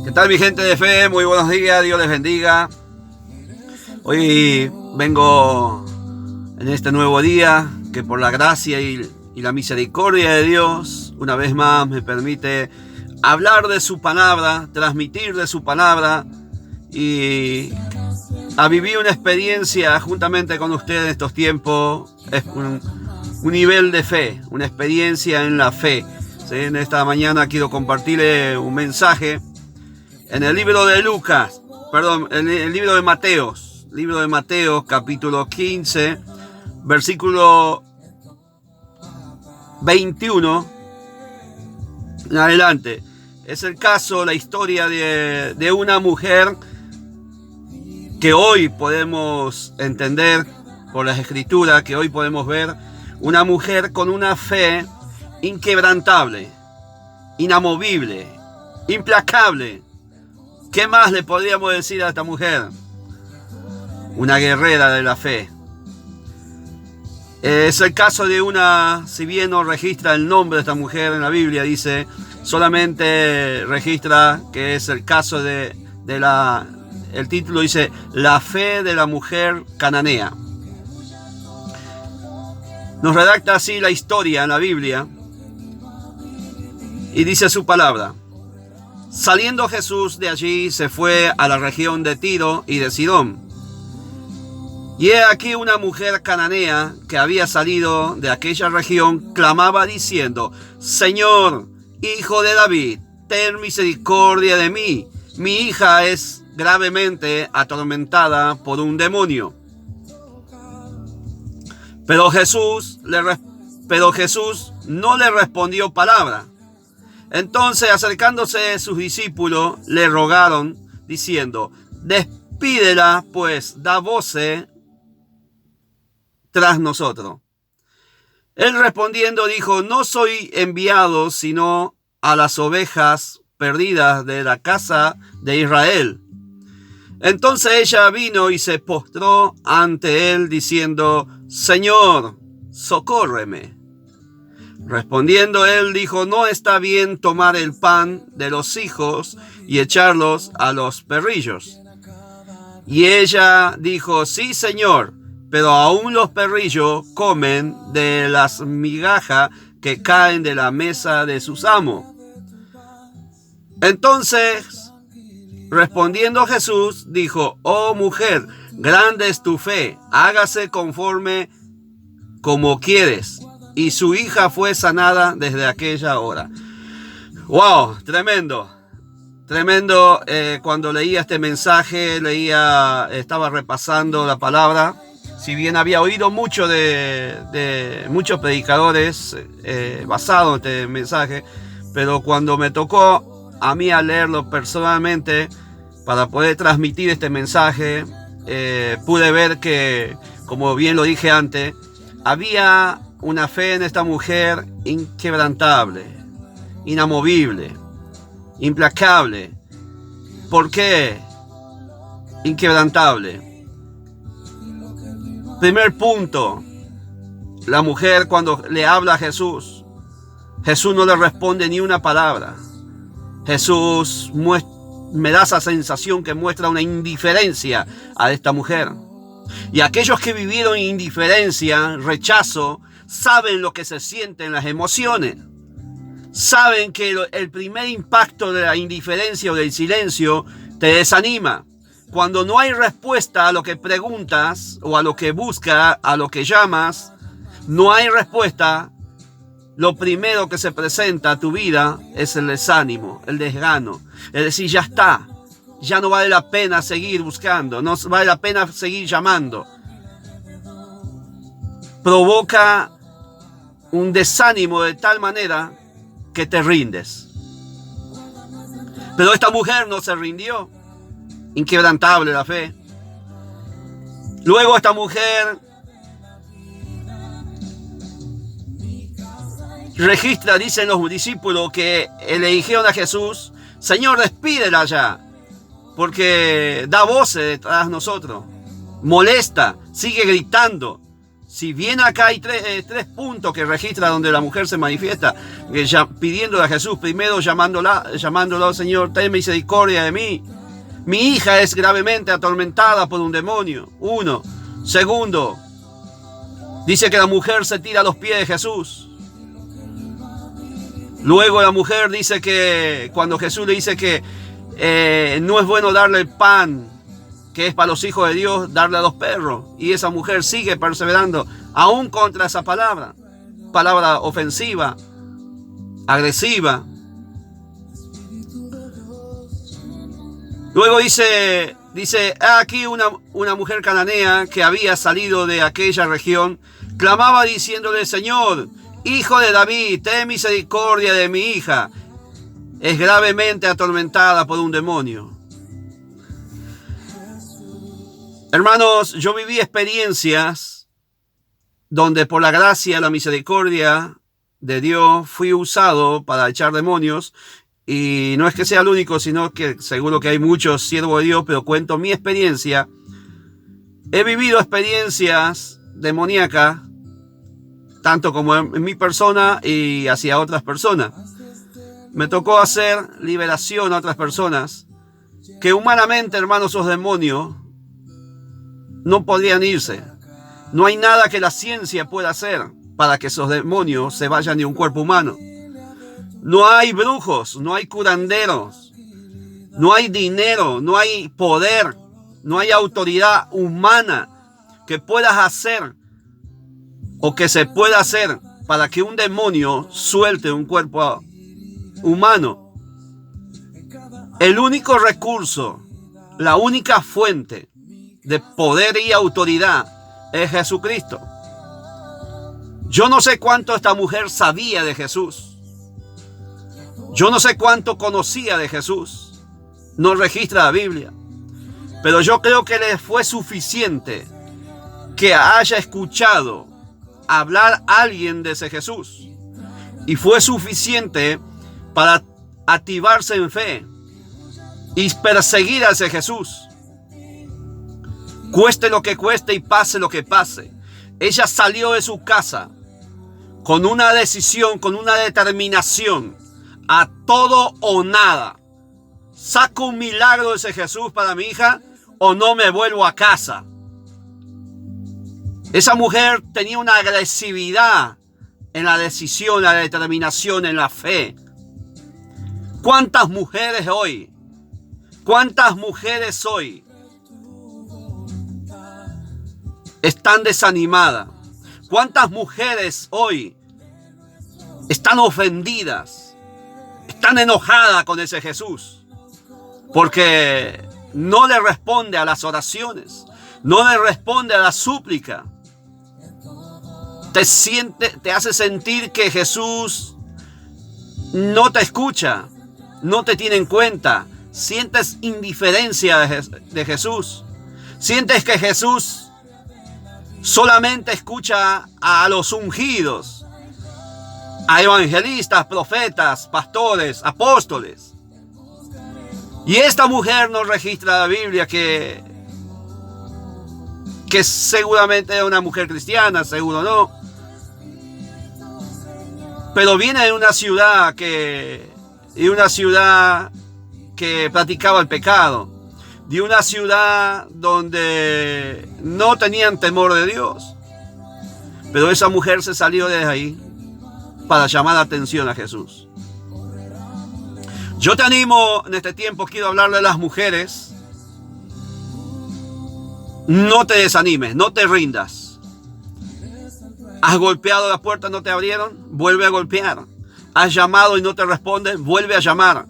¿Qué tal, mi gente de fe? Muy buenos días, Dios les bendiga. Hoy vengo en este nuevo día que por la gracia y la misericordia de Dios una vez más me permite hablar de su palabra, transmitir de su palabra y a vivir una experiencia juntamente con ustedes en estos tiempos. Es un nivel de fe, una experiencia en la fe. ¿Sí? En esta mañana quiero compartirle un mensaje en el libro de en el libro de Mateo, capítulo 15, versículo 21 en adelante. Es el caso, la historia de una mujer que hoy podemos entender por las escrituras, que hoy podemos ver, una mujer con una fe inquebrantable, inamovible, implacable. ¿Qué más le podríamos decir a esta mujer? Una guerrera de la fe. Es el caso de si bien no registra el nombre de esta mujer en la Biblia, dice, solamente registra que es el caso el título dice, la fe de la mujer cananea. Nos redacta así la historia en la Biblia y dice su palabra. Saliendo Jesús de allí, se fue a la región de Tiro y de Sidón. Y he aquí una mujer cananea que había salido de aquella región, clamaba diciendo, Señor, Hijo de David, ten misericordia de mí. Mi hija es gravemente atormentada por un demonio. Pero Jesús no le respondió palabra. Entonces, acercándose sus discípulos, le rogaron, diciendo, despídela, pues da voces tras nosotros. Él respondiendo dijo, no soy enviado sino a las ovejas perdidas de la casa de Israel. Entonces ella vino y se postró ante él, diciendo, Señor, socórreme. Respondiendo él dijo, no está bien tomar el pan de los hijos y echarlos a los perrillos. Y ella dijo, sí, Señor, pero aún los perrillos comen de las migajas que caen de la mesa de sus amos. Entonces, respondiendo Jesús, dijo, oh mujer, grande es tu fe, hágase conforme como quieres. Y su hija fue sanada desde aquella hora. ¡Wow! Tremendo. Tremendo. Cuando leía este mensaje, estaba repasando la palabra. Si bien había oído mucho de muchos predicadores basados en este mensaje, pero cuando me tocó a mí a leerlo personalmente para poder transmitir este mensaje, pude ver que, como bien lo dije antes, había una fe en esta mujer inquebrantable, inamovible, implacable. ¿Por qué inquebrantable? Primer punto, la mujer cuando le habla a Jesús no le responde ni una palabra. Jesús me da esa sensación que muestra una indiferencia a esta mujer. Y aquellos que vivieron indiferencia, rechazo, saben lo que se sienten las emociones. Saben que el primer impacto de la indiferencia o del silencio te desanima. Cuando no hay respuesta a lo que preguntas o a lo que buscas, a lo que llamas, no hay respuesta. Lo primero que se presenta a tu vida es el desánimo, el desgano. Es decir, ya está. Ya no vale la pena seguir buscando, no vale la pena seguir llamando. Provoca un desánimo de tal manera que te rindes. Pero esta mujer no se rindió. Inquebrantable la fe. Luego esta mujer registra, dicen los discípulos, que le dijeron a Jesús, Señor, despídela ya, porque da voces detrás de nosotros, molesta, sigue gritando, Si bien acá hay tres puntos que registra donde la mujer se manifiesta, pidiéndole a Jesús, primero llamándolo, Señor, ten misericordia de mí. Mi hija es gravemente atormentada por un demonio. 1. Segundo, dice que la mujer se tira a los pies de Jesús. Luego la mujer dice que cuando Jesús le dice que no es bueno darle el pan que es para los hijos de Dios, darle a los perros. Y esa mujer sigue perseverando aún contra esa palabra ofensiva, agresiva. Luego dice aquí una mujer cananea que había salido de aquella región, clamaba diciéndole, Señor, Hijo de David, ten misericordia de mi hija. Es gravemente atormentada por un demonio. Hermanos, yo viví experiencias donde por la gracia y la misericordia de Dios fui usado para echar demonios. Y no es que sea el único, sino que seguro que hay muchos siervos de Dios, pero cuento mi experiencia. He vivido experiencias demoníacas, tanto como en mi persona y hacia otras personas. Me tocó hacer liberación a otras personas que humanamente, hermanos, esos demonios no podrían irse. No hay nada que la ciencia pueda hacer para que esos demonios se vayan de un cuerpo humano. No hay brujos, no hay curanderos, no hay dinero, no hay poder, no hay autoridad humana que puedas hacer o que se pueda hacer para que un demonio suelte un cuerpo humano. El único recurso, la única fuente de poder y autoridad es Jesucristo. Yo no sé cuánto esta mujer sabía de Jesús. Yo no sé cuánto conocía de Jesús. No registra la Biblia. Pero yo creo que le fue suficiente que haya escuchado hablar a alguien de ese Jesús. Y fue suficiente para activarse en fe y perseguir a ese Jesús. Cueste lo que cueste y pase lo que pase. Ella salió de su casa con una decisión, con una determinación. A todo o nada. ¿Saco un milagro de ese Jesús para mi hija o no me vuelvo a casa? Esa mujer tenía una agresividad en la decisión, la determinación, en la fe. ¿Cuántas mujeres hoy? ¿Cuántas mujeres hoy están desanimadas? ¿Cuántas mujeres hoy están ofendidas? Están enojadas con ese Jesús porque no le responde a las oraciones, no le responde a la súplica. Te hace sentir que Jesús no te escucha, no te tiene en cuenta. Sientes indiferencia de Jesús. Sientes que Jesús solamente escucha a los ungidos, a evangelistas, profetas, pastores, apóstoles. Y esta mujer nos registra la Biblia que seguramente es una mujer cristiana, seguro no. Pero viene de una ciudad que practicaba el pecado, de una ciudad donde no tenían temor de Dios. Pero esa mujer se salió de ahí para llamar la atención a Jesús. Yo te animo en este tiempo, quiero hablarle a las mujeres. No te desanimes, no te rindas. ¿Has golpeado la puerta y no te abrieron? Vuelve a golpear. ¿Has llamado y no te responden? Vuelve a llamar.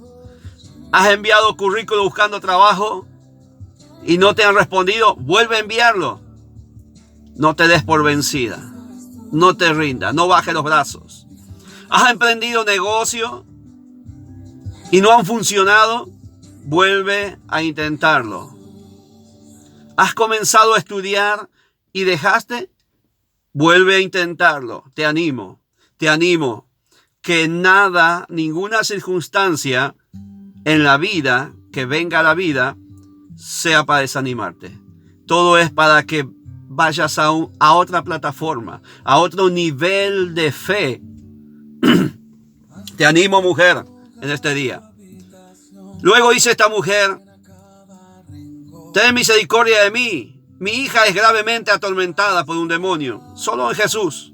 ¿Has enviado currículo buscando trabajo y no te han respondido? Vuelve a enviarlo. No te des por vencida. No te rindas, no bajes los brazos. ¿Has emprendido negocio y no han funcionado? Vuelve a intentarlo. ¿Has comenzado a estudiar y dejaste? Vuelve a intentarlo. Te animo que nada, ninguna circunstancia en la vida, que venga a la vida, sea para desanimarte. Todo es para que vayas a otra plataforma, a otro nivel de fe. Te animo, mujer, en este día. Luego dice esta mujer: ten misericordia de mí. Mi hija es gravemente atormentada por un demonio. Solo en Jesús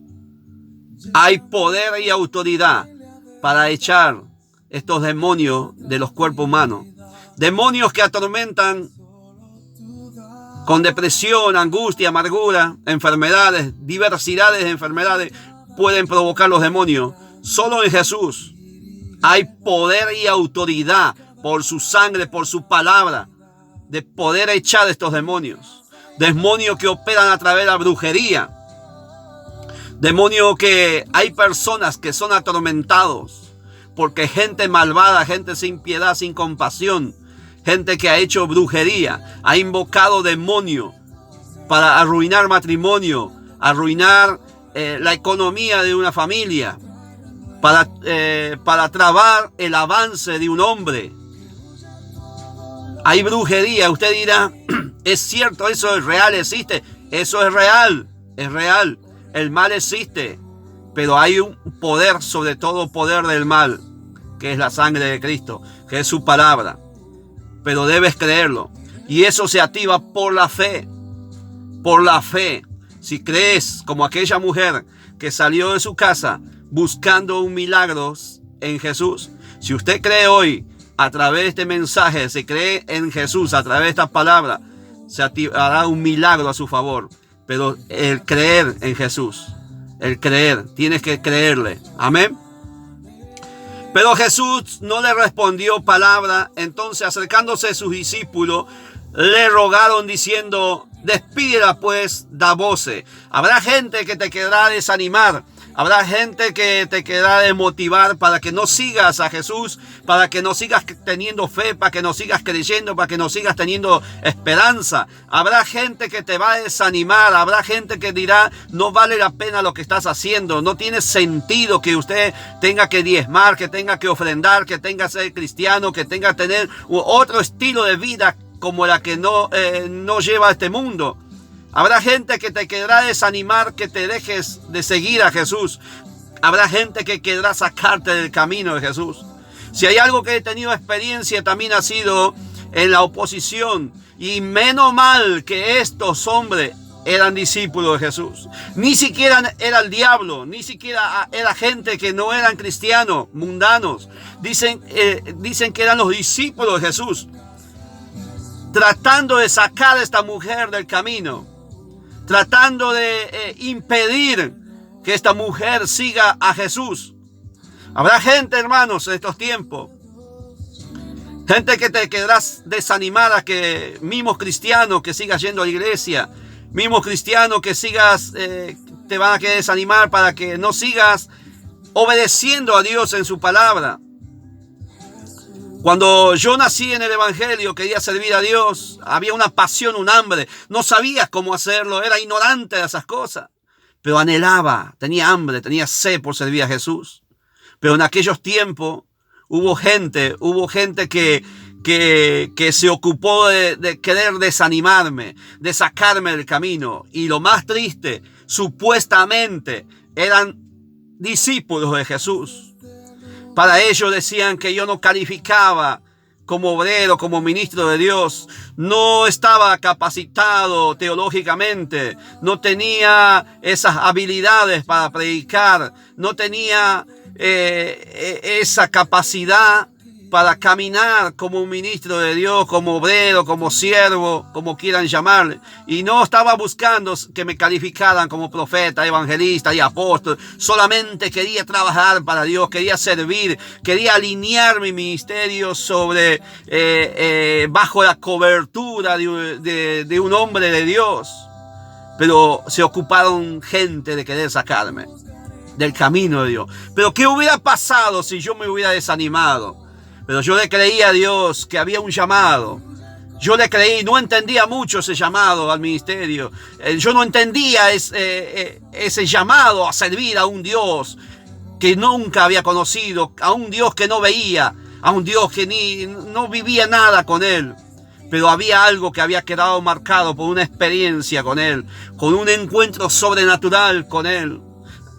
hay poder y autoridad para echar estos demonios de los cuerpos humanos. Demonios que atormentan con depresión, angustia, amargura, enfermedades, diversidades de enfermedades pueden provocar los demonios. Solo en Jesús hay poder y autoridad por su sangre, por su palabra, de poder echar estos demonios. Demonios que operan a través de la brujería. Demonios que hay personas que son atormentados porque gente malvada, gente sin piedad, sin compasión, gente que ha hecho brujería, ha invocado demonios para arruinar matrimonio, arruinar la economía de una familia, para trabar el avance de un hombre. Hay brujería. Usted dirá, ¿es cierto? ¿Eso es real? ¿Existe? Eso es real. Es real. El mal existe. Pero hay un poder, sobre todo poder del mal, que es la sangre de Cristo, que es su palabra. Pero debes creerlo. Y eso se activa por la fe. Por la fe. Si crees como aquella mujer que salió de su casa buscando un milagro en Jesús. Si usted cree hoy, a través de este mensaje, se cree en Jesús, a través de estas palabras, se activará un milagro a su favor. Pero el creer en Jesús, el creer, tienes que creerle. Amén. Pero Jesús no le respondió palabra. Entonces, acercándose a sus discípulos, le rogaron diciendo: despídela pues, da voces. Habrá gente que te querrá desanimar. Habrá gente que te querrá desmotivar para que no sigas a Jesús, para que no sigas teniendo fe, para que no sigas creyendo, para que no sigas teniendo esperanza. Habrá gente que te va a desanimar, habrá gente que dirá: no vale la pena lo que estás haciendo, no tiene sentido que usted tenga que diezmar, que tenga que ofrendar, que tenga que ser cristiano, que tenga que tener otro estilo de vida como la que no lleva a este mundo. Habrá gente que te querrá desanimar, que te dejes de seguir a Jesús. Habrá gente que querrá sacarte del camino de Jesús. Si hay algo que he tenido experiencia, también ha sido en la oposición. Y menos mal que estos hombres eran discípulos de Jesús. Ni siquiera era el diablo, ni siquiera era gente que no eran cristianos, mundanos. Dicen que eran los discípulos de Jesús, tratando de sacar a esta mujer del camino, tratando de impedir que esta mujer siga a Jesús. Habrá gente, hermanos, en estos tiempos, gente que te quedarás desanimada, que mismos cristianos que sigas yendo a la iglesia, mismos cristianos que sigas, te van a querer desanimar para que no sigas obedeciendo a Dios en su palabra. Cuando yo nací en el Evangelio, quería servir a Dios, había una pasión, un hambre, no sabía cómo hacerlo, era ignorante de esas cosas, pero anhelaba, tenía hambre, tenía sed por servir a Jesús. Pero en aquellos tiempos hubo gente que se ocupó de querer desanimarme, de sacarme del camino. Y lo más triste, supuestamente eran discípulos de Jesús. Para ellos decían que yo no calificaba como obrero, como ministro de Dios. No estaba capacitado teológicamente. No tenía esas habilidades para predicar. No tenía esa capacidad para caminar como un ministro de Dios, como obrero, como siervo, como quieran llamarle. Y no estaba buscando que me calificaran como profeta, evangelista y apóstol. Solamente quería trabajar para Dios, quería servir, quería alinear mi ministerio bajo la cobertura de un hombre de Dios. Pero se ocuparon gente de querer sacarme del camino de Dios. Pero ¿qué hubiera pasado si yo me hubiera desanimado? Pero yo le creí a Dios que había un llamado. Yo le creí, no entendía mucho ese llamado al ministerio. Yo no entendía ese llamado a servir a un Dios que nunca había conocido, a un Dios que no veía, a un Dios que no vivía nada con él. pero había algo que había quedado marcado por una experiencia con Él, con un encuentro sobrenatural con Él.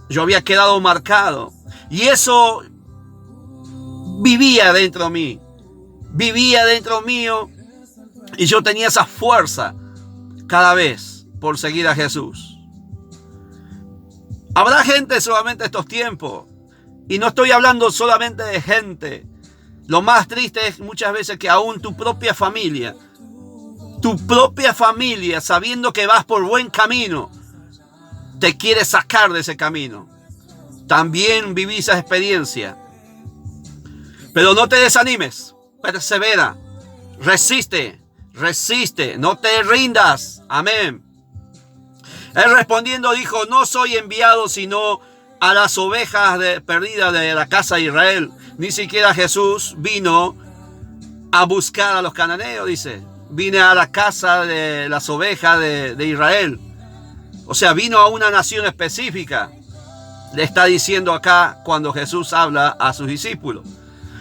Yo había quedado marcado y eso vivía dentro mío, y yo tenía esa fuerza cada vez por seguir a Jesús. Habrá gente solamente estos tiempos, y no estoy hablando solamente de gente. Lo más triste es muchas veces que aún tu propia familia, sabiendo que vas por buen camino, te quiere sacar de ese camino. También viví esa experiencia. Pero no te desanimes, persevera, resiste, no te rindas. Amén. Él respondiendo dijo: no soy enviado sino a las ovejas perdidas de la casa de Israel. Ni siquiera Jesús vino a buscar a los cananeos, dice. Vine a la casa de las ovejas de Israel. O sea, vino a una nación específica. Le está diciendo acá cuando Jesús habla a sus discípulos.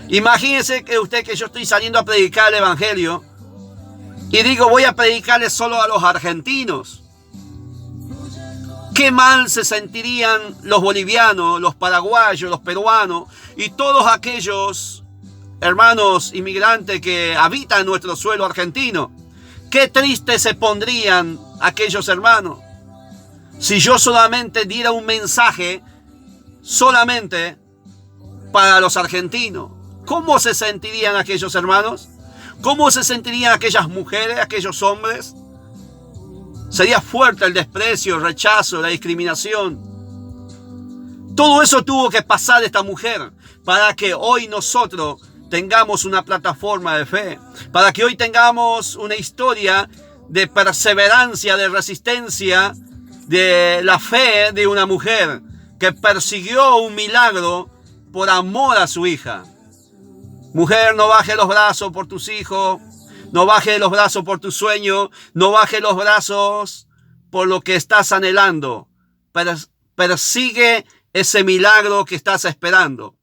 Imagínense que yo estoy saliendo a predicar el evangelio y digo: voy a predicarle solo a los argentinos. Qué mal se sentirían los bolivianos, los paraguayos, los peruanos y todos aquellos hermanos inmigrantes que habitan nuestro suelo argentino. Qué tristes se pondrían aquellos hermanos si yo solamente diera un mensaje solamente para los argentinos. ¿Cómo se sentirían aquellos hermanos? ¿Cómo se sentirían aquellas mujeres, aquellos hombres? Sería fuerte el desprecio, el rechazo, la discriminación. Todo eso tuvo que pasar esta mujer para que hoy nosotros tengamos una plataforma de fe, para que hoy tengamos una historia de perseverancia, de resistencia, de la fe de una mujer que persiguió un milagro por amor a su hija. Mujer, no bajes los brazos por tus hijos, no bajes los brazos por tu sueño, no bajes los brazos por lo que estás anhelando. Persigue ese milagro que estás esperando.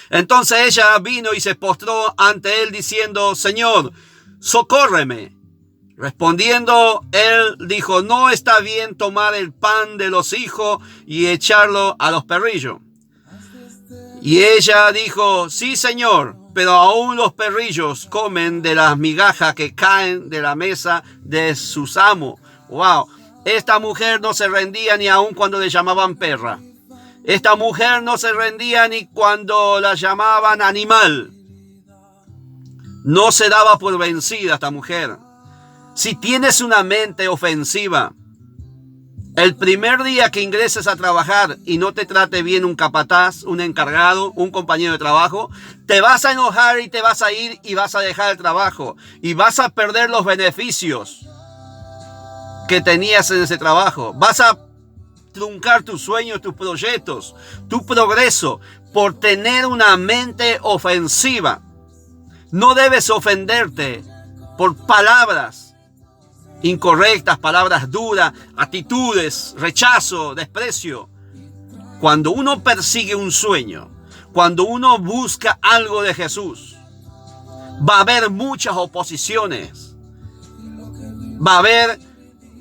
Entonces ella vino y se postró ante él diciendo: Señor, socórreme. Respondiendo, él dijo: no está bien tomar el pan de los hijos y echarlo a los perrillos. Y ella dijo: sí, Señor, pero aún los perrillos comen de las migajas que caen de la mesa de sus amos. Wow, esta mujer no se rendía ni aun cuando le llamaban perra. Esta mujer no se rendía ni cuando la llamaban animal. No se daba por vencida esta mujer. Si tienes una mente ofensiva, el primer día que ingreses a trabajar y no te trate bien un capataz, un encargado, un compañero de trabajo, te vas a enojar y te vas a ir y vas a dejar el trabajo y vas a perder los beneficios que tenías en ese trabajo. Vas a truncar tus sueños, tus proyectos, tu progreso por tener una mente ofensiva. No debes ofenderte por palabras incorrectas, palabras duras, actitudes, rechazo, desprecio. Cuando uno persigue un sueño, cuando uno busca algo de Jesús, va a haber muchas oposiciones, va a haber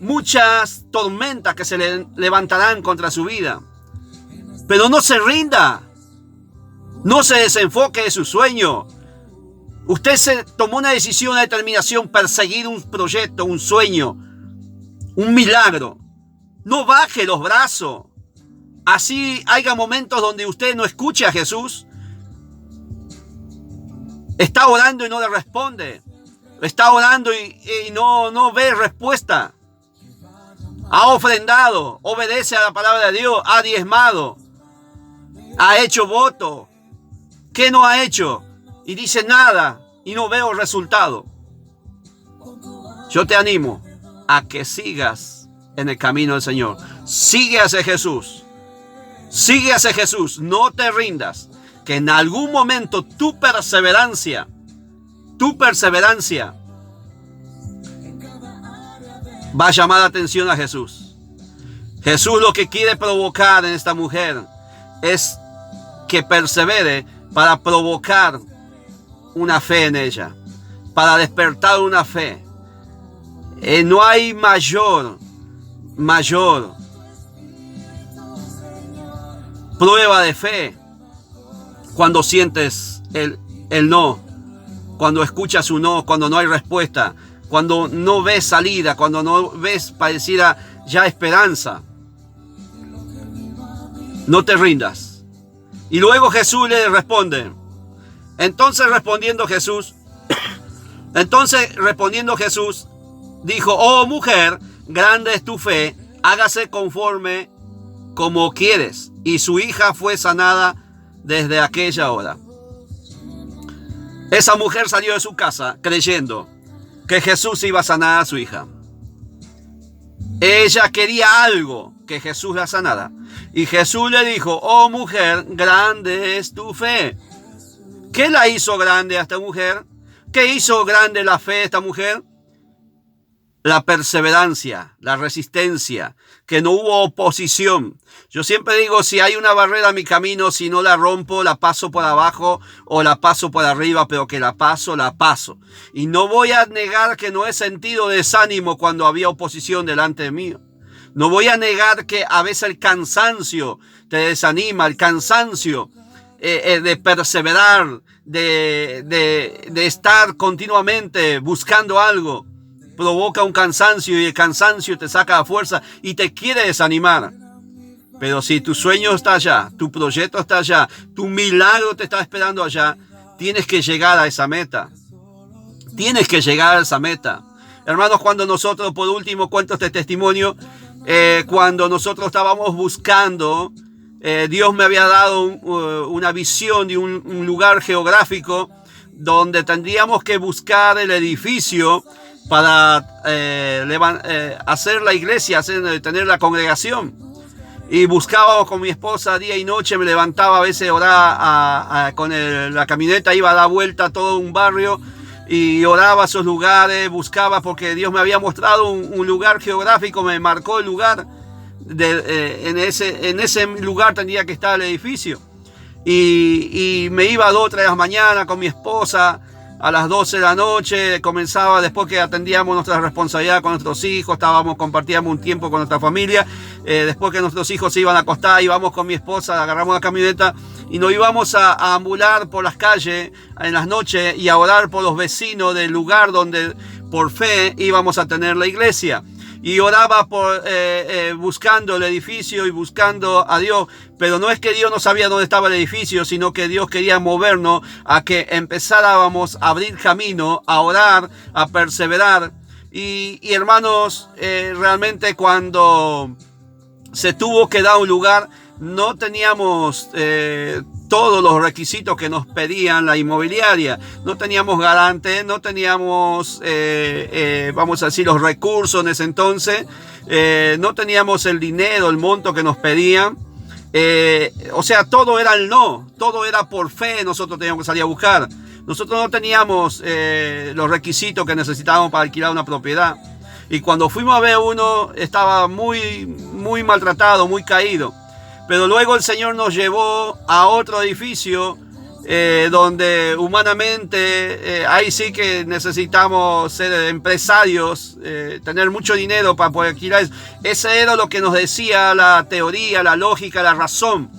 muchas tormentas que se levantarán contra su vida. Pero no se rinda, no se desenfoque de su sueño. Usted se tomó una decisión, una determinación, perseguir un proyecto, un sueño, un milagro. No baje los brazos. Así haya momentos donde usted no escuche a Jesús. Está orando y no le responde. Está orando y no ve respuesta. Ha ofrendado, obedece a la palabra de Dios, ha diezmado, ha hecho voto. ¿Qué no ha hecho? Y dice nada y no veo resultado. Yo te animo a que sigas en el camino del Señor. Sigue hacia Jesús. Sigue hacia Jesús. No te rindas. Que en algún momento tu perseverancia va a llamar la atención a Jesús. Jesús lo que quiere provocar en esta mujer es que persevere para provocar una fe en ella. para despertar una fe. No hay mayor prueba de fe cuando sientes el no, cuando escuchas un no, cuando no hay respuesta, cuando no ves salida, cuando no ves pareciera ya esperanza. No te rindas. Y luego Jesús le responde. Entonces respondiendo Jesús dijo: oh mujer, grande es tu fe, hágase conforme como quieres. Y su hija fue sanada desde aquella hora. Esa mujer salió de su casa creyendo que Jesús iba a sanar a su hija. Ella quería algo, que Jesús la sanara. Y Jesús le dijo: oh mujer, grande es tu fe. ¿Qué la hizo grande a esta mujer? ¿Qué hizo grande la fe de esta mujer? La perseverancia, la resistencia, que no hubo oposición. Yo siempre digo, si hay una barrera en mi camino, si no la rompo, la paso por abajo o la paso por arriba, pero que la paso. Y no voy a negar que no he sentido desánimo cuando había oposición delante de mí. No voy a negar que a veces el cansancio te desanima, el cansancio de perseverar, de estar continuamente buscando algo, provoca un cansancio, y el cansancio te saca la fuerza y te quiere desanimar. Pero si tu sueño está allá, tu proyecto está allá, tu milagro te está esperando allá, tienes que llegar a esa meta. Tienes que llegar a esa meta. Hermanos, cuando nosotros, por último, cuento este testimonio, cuando nosotros estábamos buscando, Dios me había dado una visión de un lugar geográfico donde tendríamos que buscar el edificio para hacer la iglesia, tener la congregación. Y buscábamos con mi esposa día y noche, me levantaba a veces, oraba con la camioneta, iba a dar vuelta a todo un barrio y oraba esos lugares, buscaba, porque Dios me había mostrado un lugar geográfico, me marcó el lugar, en ese lugar tendría que estar el edificio. Y me iba a 2 o 3 de la mañana con mi esposa, a las 12 de la noche, comenzaba después que atendíamos nuestra responsabilidad con nuestros hijos, compartíamos un tiempo con nuestra familia, después que nuestros hijos se iban a acostar, íbamos con mi esposa, agarramos la camioneta y nos íbamos a ambular por las calles en las noches y a orar por los vecinos del lugar donde por fe íbamos a tener la iglesia. Y oraba buscando el edificio y buscando a Dios. Pero no es que Dios no sabía dónde estaba el edificio, sino que Dios quería movernos a que empezáramos a abrir camino, a orar, a perseverar. Y hermanos, realmente cuando se tuvo que dar un lugar, no teníamos todos los requisitos que nos pedían la inmobiliaria. No teníamos garante, no teníamos, vamos a decir, los recursos en ese entonces. No teníamos el dinero, el monto que nos pedían. O sea, todo era el no, todo era por fe. Nosotros teníamos que salir a buscar. Nosotros no teníamos los requisitos que necesitábamos para alquilar una propiedad. Y cuando fuimos a ver uno, estaba muy maltratado, muy caído. Pero luego el Señor nos llevó a otro edificio donde humanamente ahí sí que necesitamos ser empresarios, tener mucho dinero para poder alquilar. Ese era lo que nos decía la teoría, la lógica, la razón.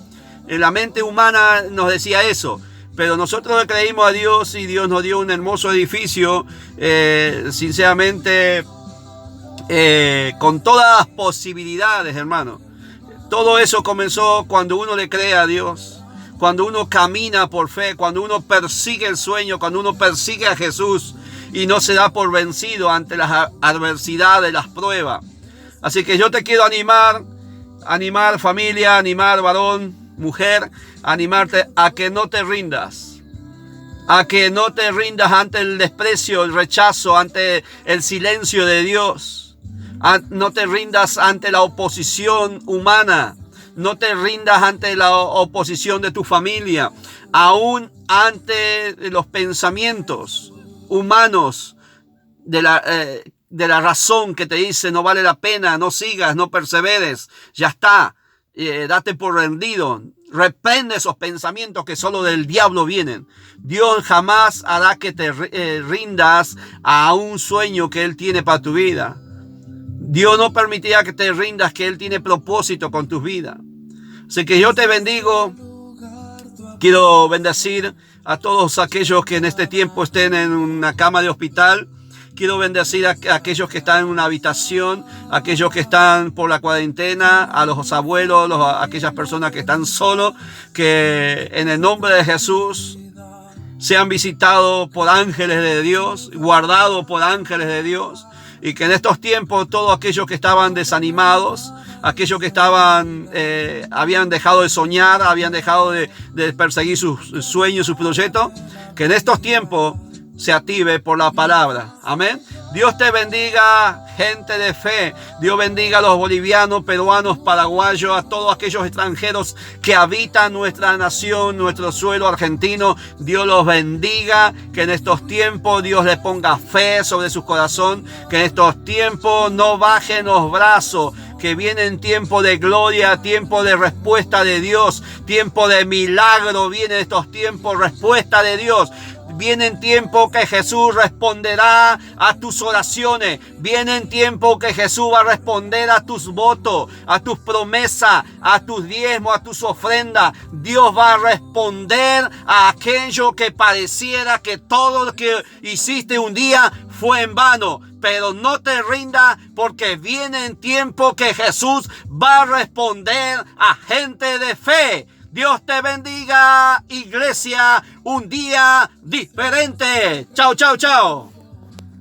En la mente humana nos decía eso. Pero nosotros le creímos a Dios y Dios nos dio un hermoso edificio, sinceramente, con todas las posibilidades, hermano. Todo eso comenzó cuando uno le cree a Dios, cuando uno camina por fe, cuando uno persigue el sueño, cuando uno persigue a Jesús y no se da por vencido ante las adversidades, las pruebas. Así que yo te quiero animar familia, animar varón, mujer, animarte a que no te rindas. A que no te rindas ante el desprecio, el rechazo, ante el silencio de Dios. No te rindas ante la oposición humana. No te rindas ante la oposición de tu familia. Aún ante los pensamientos humanos de la razón que te dice no vale la pena, no sigas, no perseveres. Ya está. date por rendido. Reprende esos pensamientos que solo del diablo vienen. Dios jamás hará que te rindas a un sueño que Él tiene para tu vida. Dios no permitirá que te rindas, que Él tiene propósito con tu vida. Así que yo te bendigo. Quiero bendecir a todos aquellos que en este tiempo estén en una cama de hospital. Quiero bendecir a aquellos que están en una habitación, a aquellos que están por la cuarentena, a los abuelos, a aquellas personas que están solos, que en el nombre de Jesús sean visitados por ángeles de Dios, guardados por ángeles de Dios, y que en estos tiempos todos aquellos que estaban desanimados, aquellos que habían dejado de soñar, habían dejado de perseguir sus sueños, sus proyectos, que en estos tiempos se active por la palabra. Amén. Dios te bendiga, gente de fe. Dios bendiga a los bolivianos, peruanos, paraguayos, a todos aquellos extranjeros que habitan nuestra nación, nuestro suelo argentino. Dios los bendiga, que en estos tiempos Dios le ponga fe sobre su corazón, que en estos tiempos no bajen los brazos, que vienen tiempo de gloria, tiempo de respuesta de Dios, tiempo de milagro. Vienen estos tiempos, respuesta de Dios. Viene tiempo que Jesús responderá a tus oraciones. Viene tiempo que Jesús va a responder a tus votos, a tus promesas, a tus diezmos, a tus ofrendas. Dios va a responder a aquello que pareciera que todo lo que hiciste un día fue en vano. Pero no te rindas, porque viene en tiempo que Jesús va a responder a gente de fe. Dios te bendiga, iglesia, un día diferente. Chao, chao, chao.